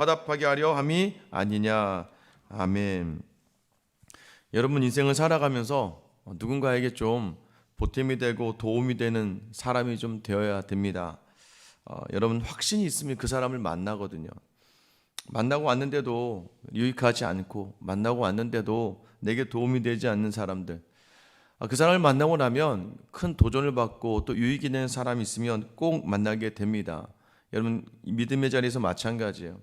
화답하게 하려 함이 아니냐. 아멘. 여러분, 인생을 살아가면서 누군가에게 좀 보탬이 되고 도움이 되는 사람이 좀 되어야 됩니다. 여러분, 확신이 있으면 그 사람을 만나거든요. 만나고 왔는데도 유익하지 않고, 만나고 왔는데도 내게 도움이 되지 않는 사람들, 그 사람을 만나고 나면 큰 도전을 받고 또 유익이 되는 사람이 있으면 꼭 만나게 됩니다. 여러분, 믿음의 자리에서 마찬가지예요.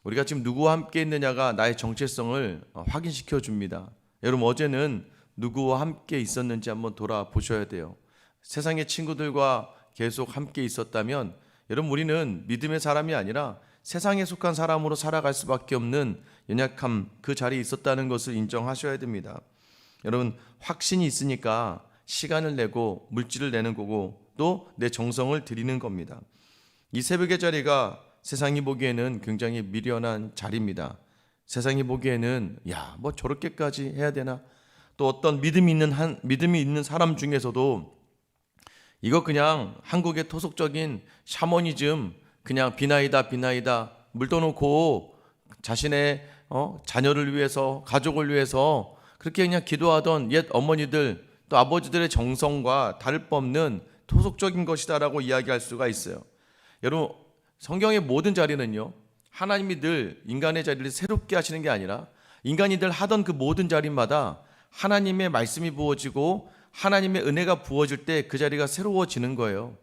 우리가 지금 누구와 함께 있느냐가 나의 정체성을 확인시켜 줍니다. 여러분, 어제는 누구와 함께 있었는지 한번 돌아보셔야 돼요. 세상의 친구들과 계속 함께 있었다면 여러분, 우리는 믿음의 사람이 아니라 세상에 속한 사람으로 살아갈 수밖에 없는 연약함, 그 자리에 있었다는 것을 인정하셔야 됩니다. 여러분, 확신이 있으니까 시간을 내고 물질을 내는 거고 또 내 정성을 드리는 겁니다. 이 새벽의 자리가 세상이 보기에는 굉장히 미련한 자리입니다. 세상이 보기에는 뭐 저렇게까지 해야 되나? 또 어떤 믿음이 있는 사람 중에서도 이거 그냥 한국의 토속적인 샤머니즘, 그냥 비나이다 물 떠놓고 자신의 자녀를 위해서, 가족을 위해서 그렇게 그냥 기도하던 옛 어머니들 또 아버지들의 정성과 다를 바 없는 토속적인 것이다라고 이야기할 수가 있어요. 여러분, 성경의 모든 자리는요, 하나님이 늘 인간의 자리를 새롭게 하시는 게 아니라 인간이 늘 하던 그 모든 자리마다 하나님의 말씀이 부어지고 하나님의 은혜가 부어질 때 그 자리가 새로워지는 거예요.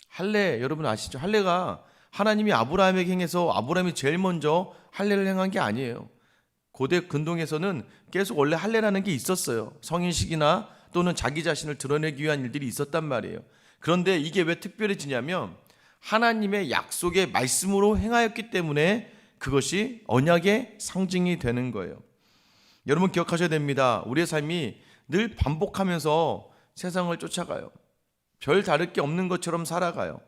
할례, 여러분 아시죠? 할례가 하나님이 아브라함에게 행해서 아브라함이 제일 먼저 할례를 행한 게 아니에요. 고대 근동에서는 계속 원래 할례라는 게 있었어요. 성인식이나 또는 자기 자신을 드러내기 위한 일들이 있었단 말이에요. 그런데 이게 왜 특별해지냐면 하나님의 약속의 말씀으로 행하였기 때문에 그것이 언약의 상징이 되는 거예요. 여러분, 기억하셔야 됩니다. 우리의 삶이 늘 반복하면서 세상을 쫓아가요. 별 다를 게 없는 것처럼 살아가요.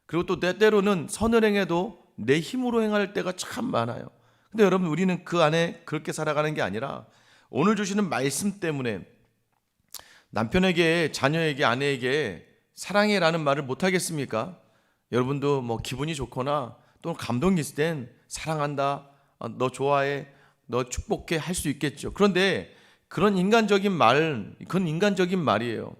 그리고 또 때때로는 선을 행해도 내 힘으로 행할 때가 참 많아요. 근데 여러분, 우리는 그 안에 그렇게 살아가는 게 아니라 오늘 주시는 말씀 때문에 남편에게, 자녀에게, 아내에게 사랑해라는 말을 못 하겠습니까? 여러분도 뭐 기분이 좋거나 또는 감동이 있을 땐 사랑한다, 너 좋아해, 너 축복해 할 수 있겠죠. 그런데 그건 인간적인 말이에요.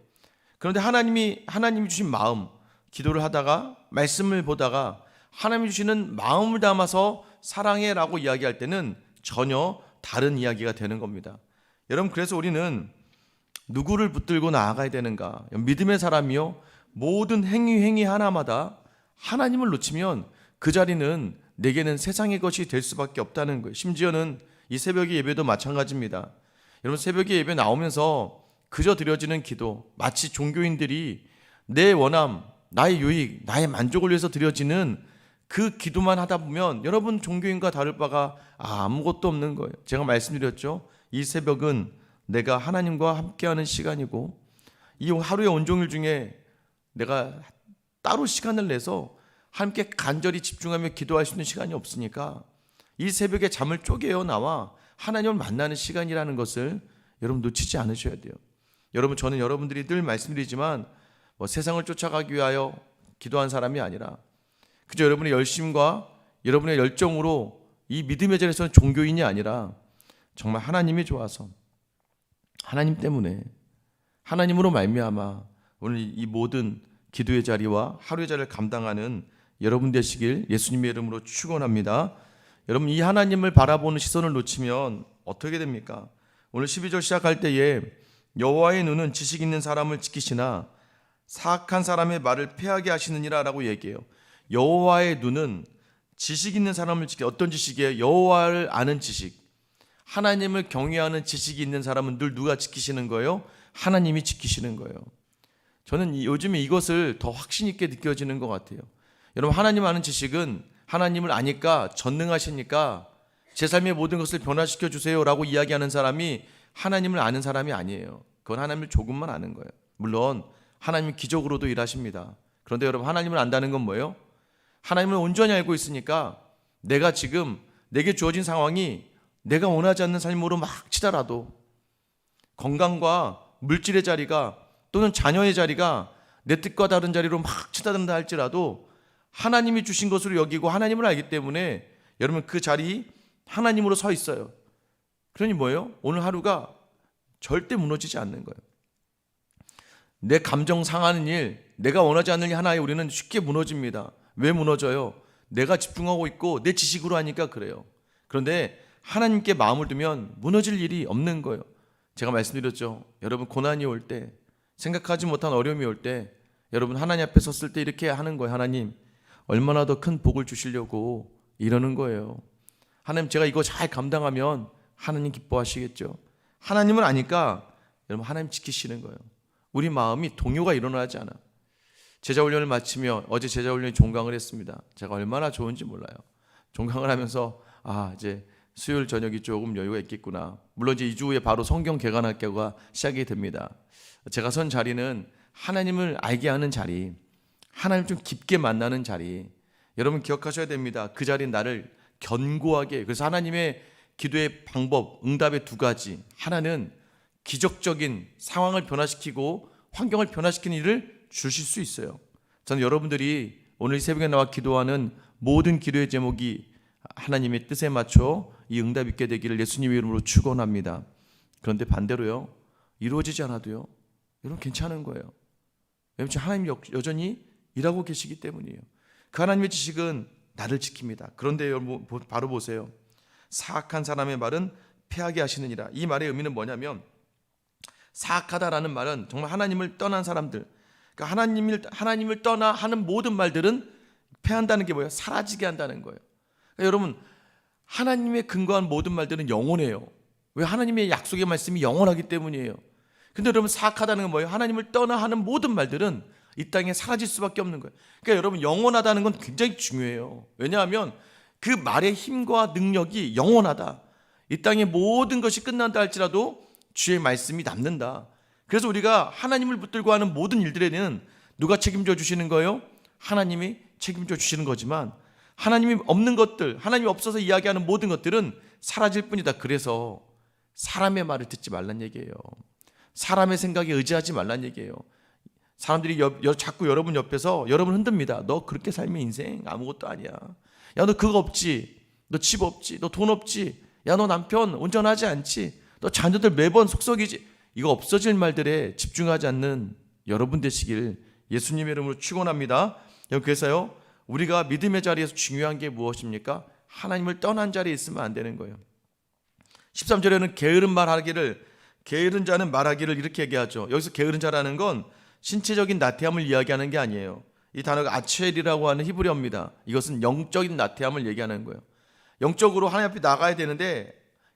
그런데 하나님이 주신 마음, 기도를 하다가 말씀을 보다가 하나님이 주시는 마음을 담아서 사랑해라고 이야기할 때는 전혀 다른 이야기가 되는 겁니다. 여러분, 그래서 우리는 누구를 붙들고 나아가야 되는가? 믿음의 사람이요, 모든 행위 하나마다 하나님을 놓치면 그 자리는 내게는 세상의 것이 될 수밖에 없다는 거예요. 심지어는 이 새벽의 예배도 마찬가지입니다. 여러분, 새벽의 예배 나오면서 그저 드려지는 기도, 마치 종교인들이 내 원함, 나의 유익, 나의 만족을 위해서 드려지는 그 기도만 하다 보면 여러분, 종교인과 다를 바가 아무것도 없는 거예요. 제가 말씀드렸죠. 이 새벽은 내가 하나님과 함께하는 시간이고 이 하루의 온종일 중에 내가 따로 시간을 내서 함께 간절히 집중하며 기도할 수 있는 시간이 없으니까 이 새벽에 잠을 쪼개어 나와 하나님을 만나는 시간이라는 것을 여러분 놓치지 않으셔야 돼요. 여러분, 저는 여러분들이 늘 말씀드리지만 세상을 쫓아가기 위하여 기도한 사람이 아니라 그저 여러분의 열심과 여러분의 열정으로 이 믿음의 자리에서는 종교인이 아니라 정말 하나님이 좋아서 하나님 때문에 하나님으로 말미암아 오늘 이 모든 기도의 자리와 하루의 자리를 감당하는 여러분 되시길 예수님의 이름으로 축원합니다. 여러분, 이 하나님을 바라보는 시선을 놓치면 어떻게 됩니까? 오늘 12절 시작할 때에 여호와의 눈은 지식 있는 사람을 지키시나 사악한 사람의 말을 패하게 하시느니라 라고 얘기해요. 여호와의 눈은 지식 있는 사람을 지키, 어떤 지식이에요? 여호와를 아는 지식, 하나님을 경외하는 지식이 있는 사람은 늘 누가 지키시는 거예요? 하나님이 지키시는 거예요. 저는 요즘에 이것을 더 확신 있게 느껴지는 것 같아요. 여러분, 하나님 아는 지식은 하나님을 아니까, 전능하시니까 제 삶의 모든 것을 변화시켜 주세요 라고 이야기하는 사람이 하나님을 아는 사람이 아니에요. 그건 하나님을 조금만 아는 거예요. 물론 하나님은 기적으로도 일하십니다. 그런데 여러분, 하나님을 안다는 건 뭐예요? 하나님을 온전히 알고 있으니까 내가 지금 내게 주어진 상황이 내가 원하지 않는 삶으로 막 치달아도, 건강과 물질의 자리가 또는 자녀의 자리가 내 뜻과 다른 자리로 막 치닫는다 할지라도 하나님이 주신 것으로 여기고 하나님을 알기 때문에 여러분 그 자리 하나님으로 서 있어요. 그러니 뭐예요? 오늘 하루가 절대 무너지지 않는 거예요. 내 감정 상하는 일, 내가 원하지 않는 일 하나에 우리는 쉽게 무너집니다. 왜 무너져요? 내가 집중하고 있고 내 지식으로 하니까 그래요. 그런데 하나님께 마음을 두면 무너질 일이 없는 거예요. 제가 말씀드렸죠. 여러분 고난이 올 때, 생각하지 못한 어려움이 올 때, 여러분 하나님 앞에 섰을 때 이렇게 하는 거예요. 하나님 얼마나 더 큰 복을 주시려고 이러는 거예요. 하나님 제가 이거 잘 감당하면 하나님 기뻐하시겠죠. 하나님을 아니까 여러분 하나님 지키시는 거예요. 우리 마음이 동요가 일어나지 않아. 제자훈련을 마치며 어제 제자훈련에 종강을 했습니다. 제가 얼마나 좋은지 몰라요. 종강을 하면서 이제 수요일 저녁이 조금 여유가 있겠구나. 물론 이제 2주 후에 바로 성경 개관학교가 시작이 됩니다. 제가 선 자리는 하나님을 알게 하는 자리, 하나님 좀 깊게 만나는 자리. 여러분 기억하셔야 됩니다. 그 자리는 나를 견고하게. 그래서 하나님의 기도의 방법, 응답의 두 가지. 하나는 기적적인 상황을 변화시키고 환경을 변화시키는 일을 주실 수 있어요. 저는 여러분들이 오늘 이 새벽에 나와 기도하는 모든 기도의 제목이 하나님의 뜻에 맞춰 이 응답 있게 되기를 예수님의 이름으로 축원합니다. 그런데 반대로요, 이루어지지 않아도요, 여러분 괜찮은 거예요. 왜냐하면 하나님 여전히 일하고 계시기 때문이에요. 그 하나님의 지식은 나를 지킵니다. 그런데 여러분 바로 보세요. 사악한 사람의 말은 패하게 하시느니라. 이 말의 의미는 뭐냐면, 사악하다라는 말은 정말 하나님을 떠난 사람들, 그러니까 하나님을 떠나 하는 모든 말들은 패한다는 게 뭐예요? 사라지게 한다는 거예요. 그러니까 여러분 하나님의 근거한 모든 말들은 영원해요. 왜? 하나님의 약속의 말씀이 영원하기 때문이에요. 근데 여러분 사악하다는 건 뭐예요? 하나님을 떠나 하는 모든 말들은 이 땅에 사라질 수밖에 없는 거예요. 그러니까 여러분 영원하다는 건 굉장히 중요해요. 왜냐하면 그 말의 힘과 능력이 영원하다. 이 땅의 모든 것이 끝난다 할지라도 주의 말씀이 남는다. 그래서 우리가 하나님을 붙들고 하는 모든 일들에는 누가 책임져 주시는 거예요? 하나님이 책임져 주시는 거지만 하나님이 없는 것들, 하나님이 없어서 이야기하는 모든 것들은 사라질 뿐이다. 그래서 사람의 말을 듣지 말란 얘기예요. 사람의 생각에 의지하지 말란 얘기예요. 사람들이 자꾸 여러분 옆에서 여러분 흔듭니다. 너 그렇게 살면 인생 아무것도 아니야. 야, 너 그거 없지. 너 집 없지. 너 돈 없지. 야, 너 남편 온전하지 않지. 너 자녀들 매번 속썩이지. 이거 없어질 말들에 집중하지 않는 여러분 되시길 예수님의 이름으로 축원합니다. 그래서요, 우리가 믿음의 자리에서 중요한 게 무엇입니까? 하나님을 떠난 자리에 있으면 안 되는 거예요. 13절에는 게으른 자는 말하기를 이렇게 얘기하죠. 여기서 게으른 자라는 건 신체적인 나태함을 이야기하는 게 아니에요. 이 단어가 아첼이라고 하는 히브리어입니다. 이것은 영적인 나태함을 얘기하는 거예요. 영적으로 하나님 앞에 나가야 되는데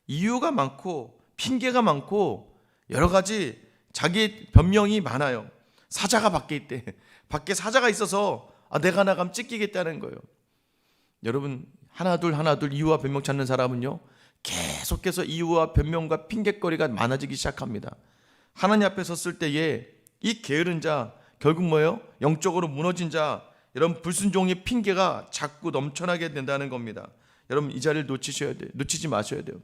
이유가 많고 핑계가 많고 여러 가지 자기 변명이 많아요. 사자가 밖에 있대. 밖에 사자가 있어서 내가 나가면 찢기겠다는 거예요. 여러분 하나둘 이유와 변명 찾는 사람은요, 계속해서 이유와 변명과 핑계거리가 많아지기 시작합니다. 하나님 앞에 섰을 때에 이 게으른 자, 결국 뭐예요? 영적으로 무너진 자, 이런 불순종의 핑계가 자꾸 넘쳐나게 된다는 겁니다. 여러분 이 자리를 놓치지 마셔야 돼요.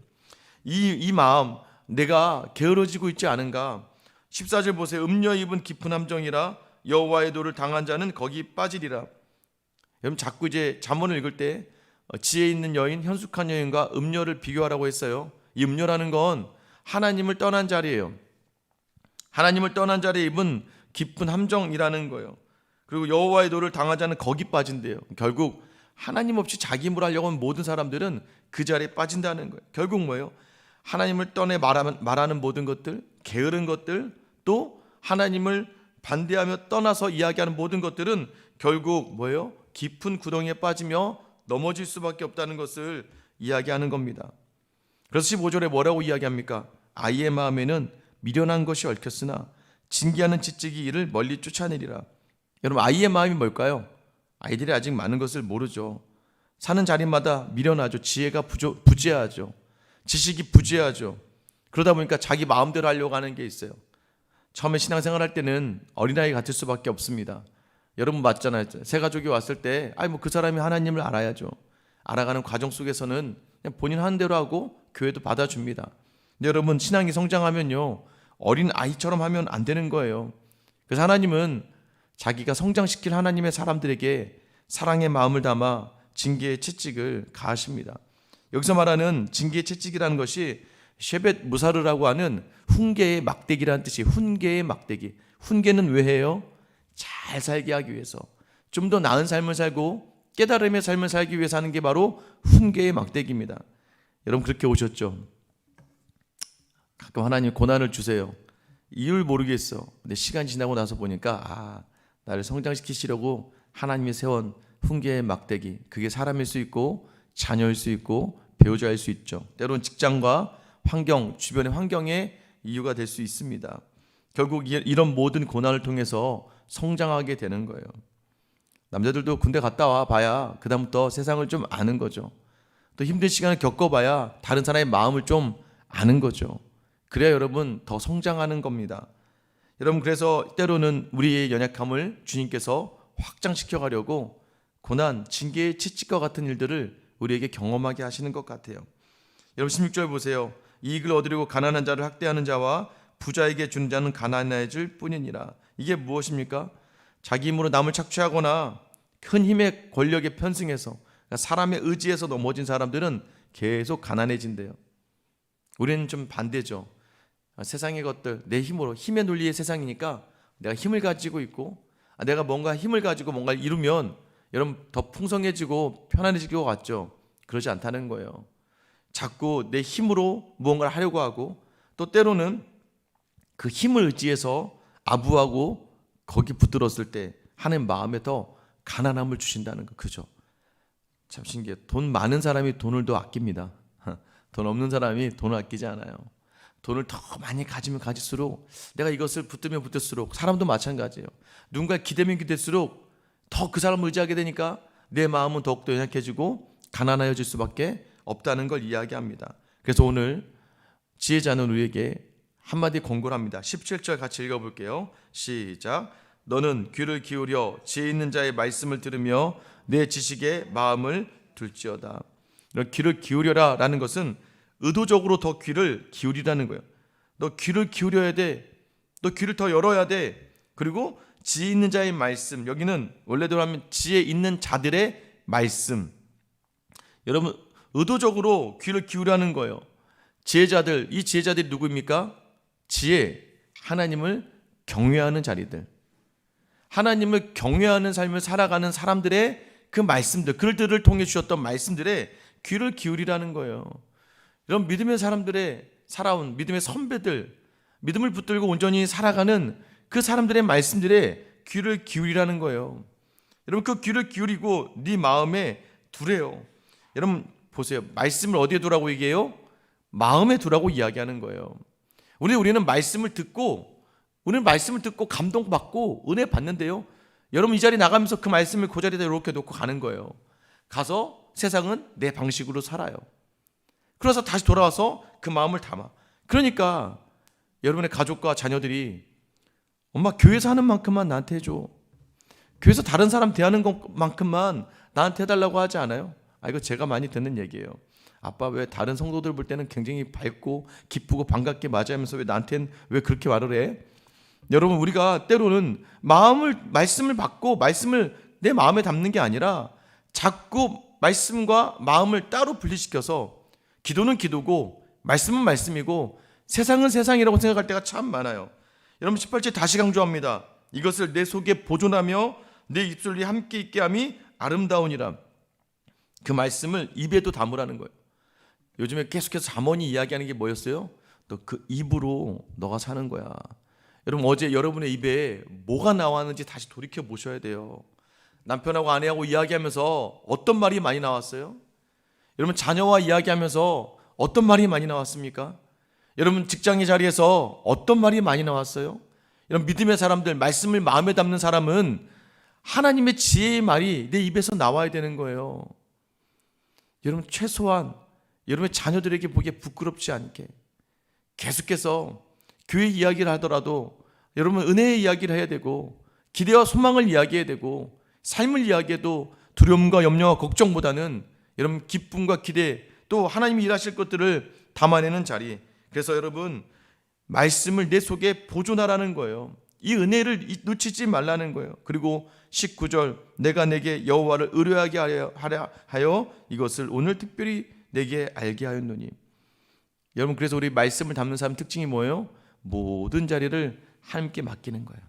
이 마음, 내가 게으러지고 있지 않은가? 14절 보세요. 음녀 입은 깊은 함정이라 여호와의 도를 당한 자는 거기 빠지리라. 여러분 자꾸 이제 잠언을 읽을 때 지혜 있는 여인, 현숙한 여인과 음녀를 비교하라고 했어요. 이 음녀라는 건 하나님을 떠난 자리예요. 하나님을 떠난 자리에 입은 깊은 함정이라는 거예요. 그리고 여호와의 도를 당한 자는 거기 빠진대요. 결국 하나님 없이 자기 힘으로 하려고 하는 모든 사람들은 그 자리에 빠진다는 거예요. 결국 뭐예요? 하나님을 떠내 말하는 모든 것들, 게으른 것들, 또 하나님을 반대하며 떠나서 이야기하는 모든 것들은 결국 뭐예요? 깊은 구덩이에 빠지며 넘어질 수밖에 없다는 것을 이야기하는 겁니다. 그래서 15절에 뭐라고 이야기합니까? 아이의 마음에는 미련한 것이 얽혔으나 징계하는 지식이 이를 멀리 쫓아내리라. 여러분 아이의 마음이 뭘까요? 아이들이 아직 많은 것을 모르죠. 사는 자리마다 미련하죠. 지혜가 부재하죠. 지식이 부재하죠. 그러다 보니까 자기 마음대로 하려고 하는 게 있어요. 처음에 신앙생활 할 때는 어린아이 같을 수밖에 없습니다. 여러분 맞잖아요. 새 가족이 왔을 때 그 사람이 하나님을 알아야죠. 알아가는 과정 속에서는 그냥 본인 하는 대로 하고 교회도 받아줍니다. 근데 여러분 신앙이 성장하면요, 어린 아이처럼 하면 안 되는 거예요. 그래서 하나님은 자기가 성장시킬 하나님의 사람들에게 사랑의 마음을 담아 징계의 채찍을 가하십니다. 여기서 말하는 징계의 채찍이라는 것이 셰벳 무사르라고 하는 훈계의 막대기라는 뜻이 훈계의 막대기. 훈계는 왜 해요? 잘 살게 하기 위해서, 좀 더 나은 삶을 살고 깨달음의 삶을 살기 위해서 하는 게 바로 훈계의 막대기입니다. 여러분 그렇게 오셨죠? 가끔 하나님 고난을 주세요. 이유를 모르겠어. 근데 시간이 지나고 나서 보니까 나를 성장시키시려고 하나님이 세운 훈계의 막대기, 그게 사람일 수 있고 자녀일 수 있고 배우자일 수 있죠. 때로는 직장과 환경, 주변의 환경의 이유가 될 수 있습니다. 결국 이런 모든 고난을 통해서 성장하게 되는 거예요. 남자들도 군대 갔다 와 봐야 그 다음부터 세상을 좀 아는 거죠. 또 힘든 시간을 겪어봐야 다른 사람의 마음을 좀 아는 거죠. 그래야 여러분 더 성장하는 겁니다. 여러분 그래서 때로는 우리의 연약함을 주님께서 확장시켜 가려고 고난, 징계의 채찍과 같은 일들을 우리에게 경험하게 하시는 것 같아요. 여러분 16절 보세요. 이익을 얻으려고 가난한 자를 학대하는 자와 부자에게 준 자는 가난해질 뿐이니라. 이게 무엇입니까? 자기 힘으로 남을 착취하거나 큰 힘의 권력에 편승해서, 그러니까 사람의 의지에서 넘어진 사람들은 계속 가난해진대요. 우리는 좀 반대죠. 세상의 것들, 내 힘으로, 힘의 논리의 세상이니까 내가 힘을 가지고 있고, 내가 뭔가 힘을 가지고 뭔가를 이루면 여러분 더 풍성해지고 편안해질 것 같죠? 그러지 않다는 거예요. 자꾸 내 힘으로 무언가를 하려고 하고, 또 때로는 그 힘을 의지해서 아부하고 거기 붙들었을 때 하는 마음에 더 가난함을 주신다는 거. 그죠? 참 신기해. 돈 많은 사람이 돈을 더 아낍니다. 돈 없는 사람이 돈을 아끼지 않아요. 돈을 더 많이 가지면 가질수록, 내가 이것을 붙들면 붙을수록, 사람도 마찬가지예요. 누군가 기대면 기댈수록 더 그 사람을 의지하게 되니까 내 마음은 더욱더 연약해지고 가난해질 수밖에 없다는 걸 이야기합니다. 그래서 오늘 지혜자는 우리에게 한마디 권고를 합니다. 17절 같이 읽어볼게요. 시작. 너는 귀를 기울여 지혜 있는 자의 말씀을 들으며 내 지식에 마음을 둘지어다. 귀를 기울여라 라는 것은 의도적으로 더 귀를 기울이라는 거예요. 너 귀를 기울여야 돼. 너 귀를 더 열어야 돼. 그리고 지혜 있는 자의 말씀, 여기는 원래대로 하면 지혜 있는 자들의 말씀. 여러분 의도적으로 귀를 기울이라는 거예요. 지혜자들, 이 지혜자들이 누구입니까? 지혜, 하나님을 경외하는 자리들, 하나님을 경외하는 삶을 살아가는 사람들의 그 말씀들, 그들을 통해 주셨던 말씀들에 귀를 기울이라는 거예요. 이런 믿음의 사람들의 살아온 믿음의 선배들, 믿음을 붙들고 온전히 살아가는 그 사람들의 말씀들에 귀를 기울이라는 거예요. 여러분 그 귀를 기울이고 네 마음에 두래요. 여러분 보세요. 말씀을 어디에 두라고 얘기해요? 마음에 두라고 이야기하는 거예요. 우리는 말씀을 듣고 감동받고 은혜 받는데요. 여러분 이 자리 나가면서 그 말씀을 그 자리에다 이렇게 놓고 가는 거예요. 가서 세상은 내 방식으로 살아요. 그래서 다시 돌아와서 그 마음을 담아. 그러니까 여러분의 가족과 자녀들이 엄마 교회에서 하는 만큼만 나한테 해줘. 교회에서 다른 사람 대하는 것만큼만 나한테 해달라고 하지 않아요? 이거 제가 많이 듣는 얘기예요. 아빠 왜 다른 성도들 볼 때는 굉장히 밝고 기쁘고 반갑게 맞이하면서 왜 나한테는 왜 그렇게 말을 해? 여러분 우리가 때로는 말씀을 받고 말씀을 내 마음에 담는 게 아니라 자꾸 말씀과 마음을 따로 분리시켜서 기도는 기도고 말씀은 말씀이고 세상은 세상이라고 생각할 때가 참 많아요. 여러분 18절 다시 강조합니다. 이것을 내 속에 보존하며 내 입술이 함께 있게 함이 아름다우니라. 그 말씀을 입에도 담으라는 거예요. 요즘에 계속해서 잠언이 이야기하는 게 뭐였어요? 또 그 입으로 너가 사는 거야. 여러분 어제 여러분의 입에 뭐가 나왔는지 다시 돌이켜 보셔야 돼요. 남편하고 아내하고 이야기하면서 어떤 말이 많이 나왔어요? 여러분 자녀와 이야기하면서 어떤 말이 많이 나왔습니까? 여러분 직장의 자리에서 어떤 말이 많이 나왔어요? 여러분 믿음의 사람들, 말씀을 마음에 담는 사람은 하나님의 지혜의 말이 내 입에서 나와야 되는 거예요. 여러분 최소한 여러분의 자녀들에게 보기에 부끄럽지 않게 계속해서 교회 이야기를 하더라도 여러분 은혜의 이야기를 해야 되고 기대와 소망을 이야기해야 되고 삶을 이야기해도 두려움과 염려와 걱정보다는 여러분 기쁨과 기대 또 하나님이 일하실 것들을 담아내는 자리. 그래서 여러분 말씀을 내 속에 보존하라는 거예요. 이 은혜를 놓치지 말라는 거예요. 그리고 19절, 내가 내게 여호와를 의뢰하게 하여 이것을 오늘 특별히 내게 알게 하였노니. 여러분, 그래서 우리 말씀을 담는 사람 특징이 뭐예요? 모든 자리를 하나님께 맡기는 거예요.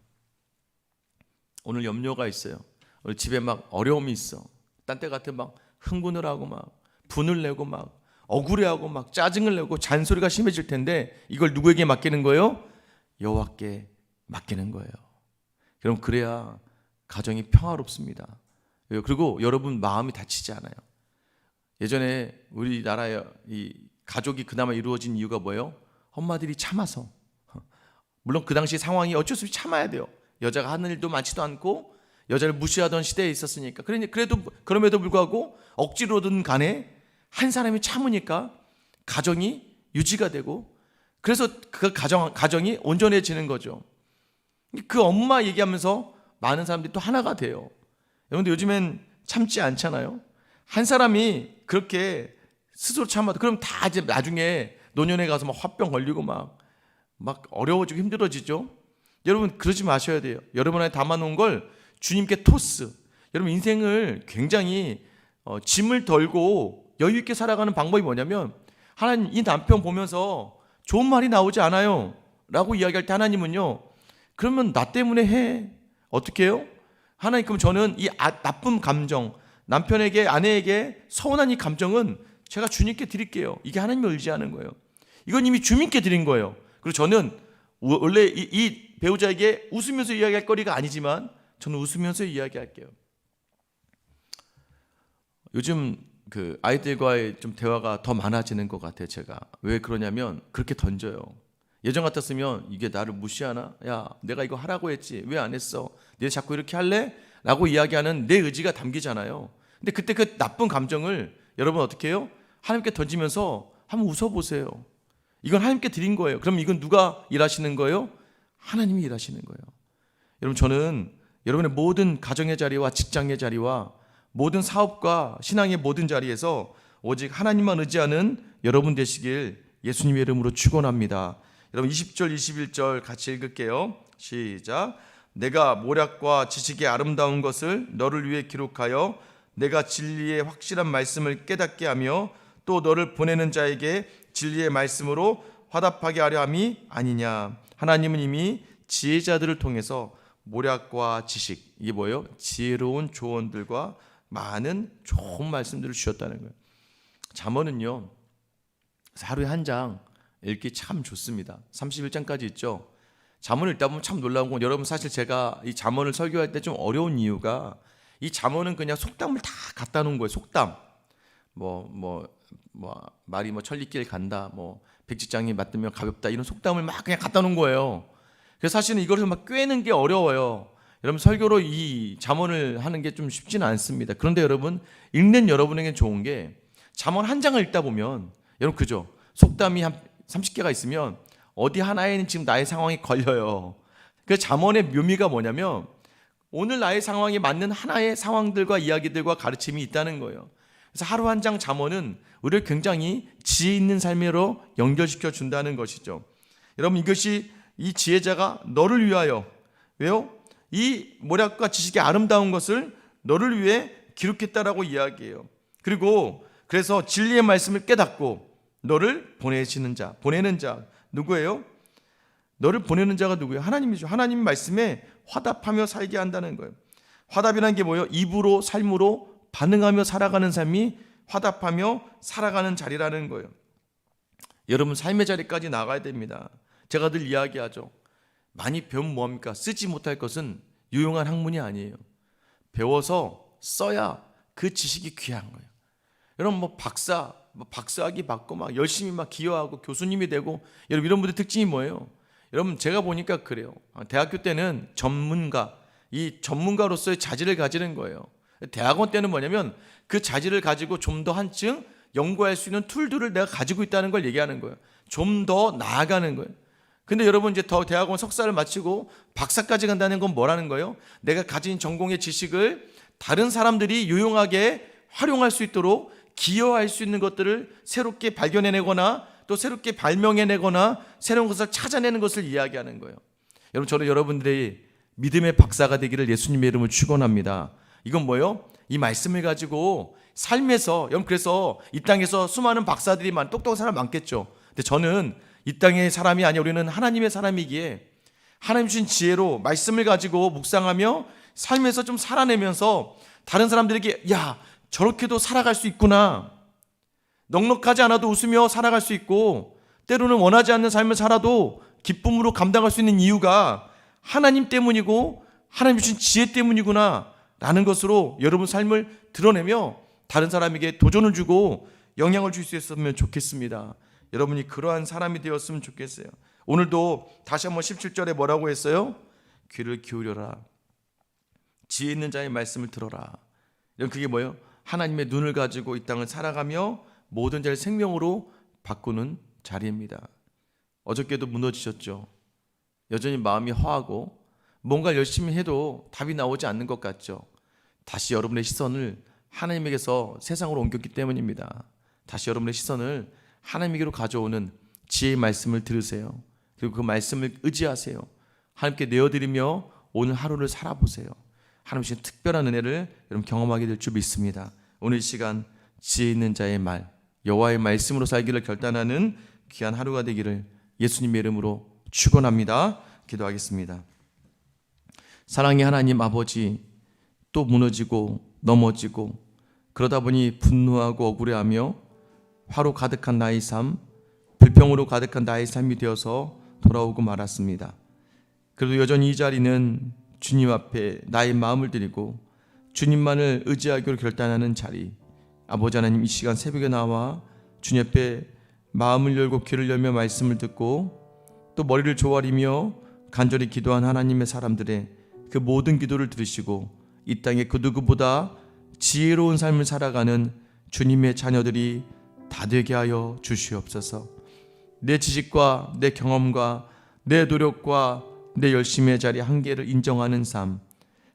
오늘 염려가 있어요. 오늘 집에 막 어려움이 있어. 딴 때 같은 막 흥분을 하고 막 분을 내고 막 억울해하고 막 짜증을 내고 잔소리가 심해질 텐데 이걸 누구에게 맡기는 거예요? 여호와께 맡기는 거예요. 그럼 그래야 가정이 평화롭습니다. 그리고 여러분 마음이 다치지 않아요. 예전에 우리나라의 이 가족이 그나마 이루어진 이유가 뭐예요? 엄마들이 참아서. 물론 그 당시 상황이 어쩔 수 없이 참아야 돼요. 여자가 하는 일도 많지도 않고 여자를 무시하던 시대에 있었으니까. 그럼에도 불구하고 억지로든 간에 한 사람이 참으니까 가정이 유지가 되고, 그래서 그 가정이 온전해지는 거죠. 그 엄마 얘기하면서 많은 사람들이 또 하나가 돼요. 여러분들 요즘엔 참지 않잖아요. 한 사람이 그렇게 스스로 참아도 그럼 다 이제 나중에 노년에 가서 막 화병 걸리고 막 어려워지고 힘들어지죠. 여러분 그러지 마셔야 돼요. 여러분 안에 담아놓은 걸 주님께 토스. 여러분 인생을 굉장히 짐을 덜고 여유 있게 살아가는 방법이 뭐냐면, 하나님 이 남편 보면서 좋은 말이 나오지 않아요 라고 이야기할 때 하나님은요, 그러면 나 때문에 해. 어떻게 해요? 하나님, 그럼 저는 이 나쁜 감정, 남편에게 아내에게 서운한 이 감정은 제가 주님께 드릴게요. 이게 하나님을 의지하는 거예요. 이건 이미 주님께 드린 거예요. 그리고 저는 원래 이 배우자에게 웃으면서 이야기할 거리가 아니지만 저는 웃으면서 이야기할게요. 요즘 그 아이들과의 좀 대화가 더 많아지는 것 같아요. 제가 왜 그러냐면 그렇게 던져요. 예전 같았으면 이게 나를 무시하나? 야, 내가 이거 하라고 했지 왜 안 했어? 네 자꾸 이렇게 할래? 라고 이야기하는 내 의지가 담기잖아요. 근데 그때 그 나쁜 감정을 여러분 어떻게 해요? 하나님께 던지면서 한번 웃어보세요. 이건 하나님께 드린 거예요. 그럼 이건 누가 일하시는 거예요? 하나님이 일하시는 거예요. 여러분, 저는 여러분의 모든 가정의 자리와 직장의 자리와 모든 사업과 신앙의 모든 자리에서 오직 하나님만 의지하는 여러분 되시길 예수님의 이름으로 축원합니다. 여러분 20절 21절 같이 읽을게요. 시작. 내가 모략과 지식의 아름다운 것을 너를 위해 기록하여 내가 진리의 확실한 말씀을 깨닫게 하며 또 너를 보내는 자에게 진리의 말씀으로 화답하게 하려 함이 아니냐. 하나님은 이미 지혜자들을 통해서 모략과 지식, 이게 뭐예요? 지혜로운 조언들과 많은 좋은 말씀들을 주셨다는 거예요. 잠언은요, 하루에 한 장 읽기 참 좋습니다. 31장까지 있죠. 잠언을 읽다 보면 참 놀라운 건, 여러분 사실 제가 이 잠언을 설교할 때 좀 어려운 이유가, 이 잠언은 그냥 속담을 다 갖다 놓은 거예요. 속담. 말이 천리길 간다, 백지장이 맞으면 가볍다, 이런 속담을 막 그냥 갖다 놓은 거예요. 그래서 사실은 이거를 막 꿰는 게 어려워요. 여러분 설교로 이 잠언을 하는 게 좀 쉽지는 않습니다. 그런데 여러분, 읽는 여러분에게 좋은 게, 잠언 한 장을 읽다 보면 여러분 그죠? 속담이 한 30개가 있으면 어디 하나에는 지금 나의 상황이 걸려요. 그 잠언의 묘미가 뭐냐면 오늘 나의 상황에 맞는 하나의 상황들과 이야기들과 가르침이 있다는 거예요. 그래서 하루 한 장 잠언은 우리를 굉장히 지혜 있는 삶으로 연결시켜 준다는 것이죠. 여러분, 이것이 이 지혜자가 너를 위하여, 왜요? 이 모략과 지식의 아름다운 것을 너를 위해 기록했다라고 이야기해요. 그리고 그래서 진리의 말씀을 깨닫고 너를 보내는 자 누구예요? 너를 보내는 자가 누구예요? 하나님이죠. 하나님 말씀에 화답하며 살게 한다는 거예요. 화답이라는 게 뭐예요? 입으로 삶으로 반응하며 살아가는 삶이 화답하며 살아가는 자리라는 거예요. 여러분 삶의 자리까지 나가야 됩니다. 제가 늘 이야기하죠. 많이 배우면 뭐합니까? 쓰지 못할 것은 유용한 학문이 아니에요. 배워서 써야 그 지식이 귀한 거예요. 여러분 박사학위 받고 막 열심히 막 기여하고 교수님이 되고, 여러분 이런 분들 특징이 뭐예요? 여러분 제가 보니까 그래요. 대학교 때는 이 전문가로서의 자질을 가지는 거예요. 대학원 때는 뭐냐면 그 자질을 가지고 좀 더 한층 연구할 수 있는 툴들을 내가 가지고 있다는 걸 얘기하는 거예요. 좀 더 나아가는 거예요. 근데 여러분 이제 더 대학원 석사를 마치고 박사까지 간다는 건 뭐라는 거예요? 내가 가진 전공의 지식을 다른 사람들이 유용하게 활용할 수 있도록 기여할 수 있는 것들을 새롭게 발견해내거나 또 새롭게 발명해내거나 새로운 것을 찾아내는 것을 이야기하는 거예요. 여러분, 저는 여러분들이 믿음의 박사가 되기를 예수님의 이름으로 축원합니다. 이건 뭐예요? 이 말씀을 가지고 삶에서, 여러분, 그래서 이 땅에서 수많은 박사들이 똑똑한 사람 많겠죠. 근데 저는 이 땅의 사람이 아니라 우리는 하나님의 사람이기에 하나님 주신 지혜로 말씀을 가지고 묵상하며 삶에서 좀 살아내면서 다른 사람들에게, 야, 저렇게도 살아갈 수 있구나, 넉넉하지 않아도 웃으며 살아갈 수 있고, 때로는 원하지 않는 삶을 살아도 기쁨으로 감당할 수 있는 이유가 하나님 때문이고 하나님 주신 지혜 때문이구나 라는 것으로 여러분 삶을 드러내며 다른 사람에게 도전을 주고 영향을 줄 수 있었으면 좋겠습니다. 여러분이 그러한 사람이 되었으면 좋겠어요. 오늘도 다시 한번 17절에 뭐라고 했어요? 귀를 기울여라, 지혜 있는 자의 말씀을 들어라. 그게 뭐예요? 하나님의 눈을 가지고 이 땅을 살아가며 모든 자를 생명으로 바꾸는 자리입니다. 어저께도 무너지셨죠. 여전히 마음이 허하고 뭔가 열심히 해도 답이 나오지 않는 것 같죠. 다시 여러분의 시선을 하나님에게서 세상으로 옮겼기 때문입니다. 다시 여러분의 시선을 하나님에게로 가져오는 지혜의 말씀을 들으세요. 그리고 그 말씀을 의지하세요. 하나님께 내어드리며 오늘 하루를 살아보세요. 하나님 주신 특별한 은혜를 여러분 경험하게 될 줄 믿습니다. 오늘 이 시간 지혜 있는 자의 말, 여호와의 말씀으로 살기를 결단하는 귀한 하루가 되기를 예수님의 이름으로 축원합니다. 기도하겠습니다. 사랑의 하나님 아버지, 또 무너지고 넘어지고 그러다 보니 분노하고 억울해하며 화로 가득한 나의 삶, 불평으로 가득한 나의 삶이 되어서 돌아오고 말았습니다. 그래도 여전히 이 자리는 주님 앞에 나의 마음을 드리고 주님만을 의지하기로 결단하는 자리, 아버지 하나님, 이 시간 새벽에 나와 주님 앞에 마음을 열고 귀를 열며 말씀을 듣고 또 머리를 조아리며 간절히 기도한 하나님의 사람들의 그 모든 기도를 들으시고 이 땅에 그 누구보다 지혜로운 삶을 살아가는 주님의 자녀들이 다 되게 하여 주시옵소서. 내 지식과 내 경험과 내 노력과 내 열심의 자리 한계를 인정하는 삶,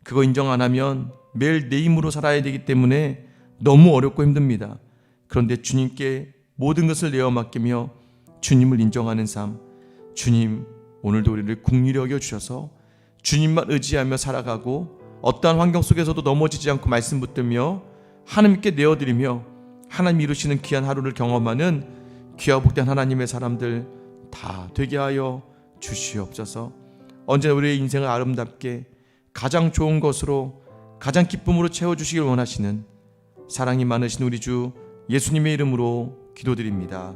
그거 인정 안 하면 매일 내 힘으로 살아야 되기 때문에 너무 어렵고 힘듭니다. 그런데 주님께 모든 것을 내어 맡기며 주님을 인정하는 삶, 주님 오늘도 우리를 긍휼히 여겨 주셔서 주님만 의지하며 살아가고 어떠한 환경 속에서도 넘어지지 않고 말씀 붙들며 하나님께 내어드리며 하나님 이루시는 귀한 하루를 경험하는 귀하고 복된 하나님의 사람들 다 되게 하여 주시옵소서. 언제나 우리의 인생을 아름답게 가장 좋은 것으로 가장 기쁨으로 채워주시길 원하시는 사랑이 많으신 우리 주 예수님의 이름으로 기도드립니다.